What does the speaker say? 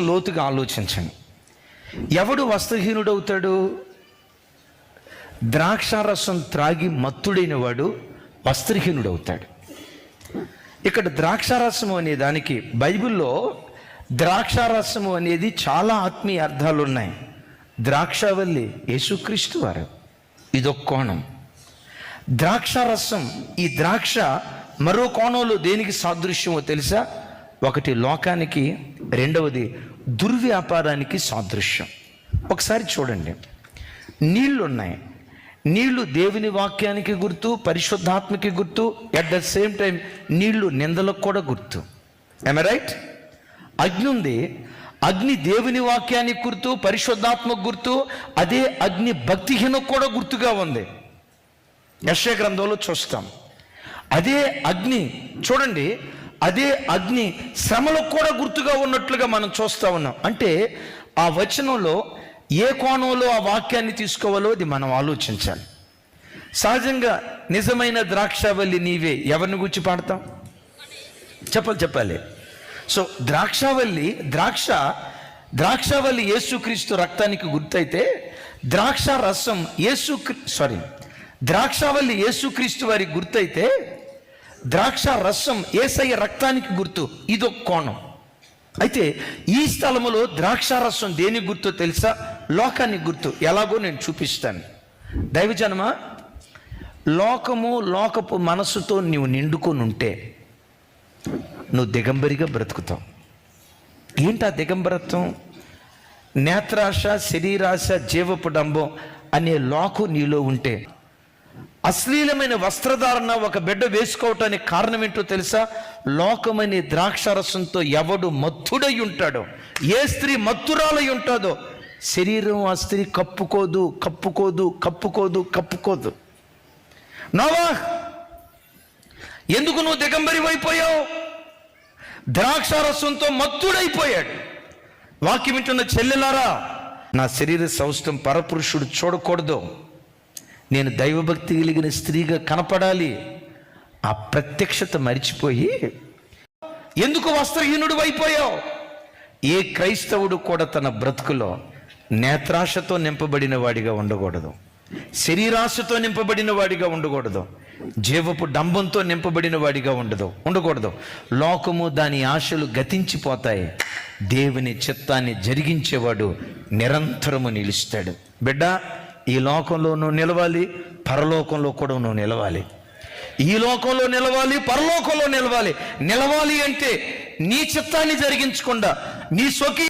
లోతుగా ఆలోచించండి. ఎవడు వస్త్రహీనుడవుతాడు? ద్రాక్షారసం త్రాగి మత్తుడైన వాడు వస్త్రహీనుడవుతాడు. ఇక్కడ ద్రాక్షారసము అనే దానికి బైబిల్లో ద్రాక్షారసము అనేది చాలా ఆత్మీయ అర్థాలు ఉన్నాయి. ద్రాక్షావల్లి యేసుక్రీస్తు వారు, ఇదొక కోణం. ద్రాక్షారసం, ఈ ద్రాక్ష మరో కోణంలో దేనికి సాదృశ్యమో తెలుసా? ఒకటి లోకానికి, రెండవది దుర్వ్యాపారానికి సాదృశ్యం. ఒకసారి చూడండి, నీళ్లు ఉన్నాయి. నీళ్లు దేవుని వాక్యానికి గుర్తు, పరిశుద్ధాత్మకి గుర్తు, ఎట్ ద సేమ్ టైం నీళ్లు నిందలకు కూడా గుర్తు. I'm right? అగ్ని ఉంది, అగ్ని దేవుని వాక్యానికి గుర్తు, పరిశుద్ధాత్మకు గుర్తు. అదే అగ్ని భక్తిహీనకు కూడా గుర్తుగా ఉంది. యెషయా గ్రంథంలో చూస్తాం. అదే అగ్ని చూడండి, అదే అగ్ని శ్రమలకు కూడా గుర్తుగా ఉన్నట్లుగా మనం చూస్తూ ఉన్నాం. అంటే ఆ వచనంలో ఏ కోణంలో ఆ వాక్యాన్ని తీసుకోవాలో అది మనం ఆలోచించాలి. సహజంగా నిజమైన ద్రాక్షావల్లి నీవే, ఎవరిని గురించి పాడతాం? చెప్పాలి. సో ద్రాక్షావల్లి యేసుక్రీస్తు రక్తానికి గుర్తయితే, ద్రాక్షావల్లి యేసుక్రీస్తు వారికి గుర్తయితే, ద్రాక్షారసం యేసయ్య రక్తానికి గుర్తు. ఇదొక కోణం. అయితే ఈ స్థలములో ద్రాక్షారసం దేనికి గుర్తు తెలుసా? లోకానికి గుర్తు. ఎలాగో నేను చూపిస్తాను. దైవజనమా, లోకపు మనసుతో నీవు నిండుకొని ఉంటే నువ్వు దిగంబరిగా బ్రతుకుతావు. ఏంటి ఆ దిగంబరత్వం? నేత్రాశ, శరీరాశ, జీవపు డంబం అనే లోకం నీలో ఉంటే, అశ్లీలమైన వస్త్రధారణ ఒక బిడ్డ వేసుకోవటానికి కారణం ఏంటో తెలుసా? లోకమనే ద్రాక్షారసంతో ఎవడు మత్తుడై ఉంటాడో, ఏ స్త్రీ మత్తురాలై ఉంటుందో, శరీరం ఆ స్త్రీ కప్పుకోదు. నోవాహ్, ఎందుకు నువ్వు దిగంబరి అయిపోయావు? ద్రాక్షారసంతో మత్తుడైపోయాడు. వాక్యం వింటున్న చెల్లెలారా, నా శరీర సౌష్ఠం పరపురుషుడు చూడకూడదు, నేను దైవభక్తి కలిగిన స్త్రీగా కనపడాలి. ఆ ప్రత్యక్షత మరిచిపోయి ఎందుకు వస్త్రహీనుడు అయిపోయావు? ఏ క్రైస్తవుడు కూడా తన బ్రతుకులో నేత్రాశతో నింపబడిన వాడిగా ఉండకూడదు, శరీరాశతో నింపబడిన వాడిగా ఉండకూడదు, జీవపు డంబంతో నింపబడిన వాడిగా ఉండకూడదు. లోకము దాని ఆశలు గతించిపోతాయి. దేవుని చిత్తాన్ని జరిగించేవాడు నిరంతరము నిలుస్తాడు. బిడ్డ, ఈ లోకంలో నువ్వు నిలవాలి, పరలోకంలో కూడా నువ్వు నిలవాలి. ఈ లోకంలో నిలవాలి, పరలోకంలో నిలవాలి అంటే నీ చిత్తాన్ని జరిగించకుండా నీ స్వకీయ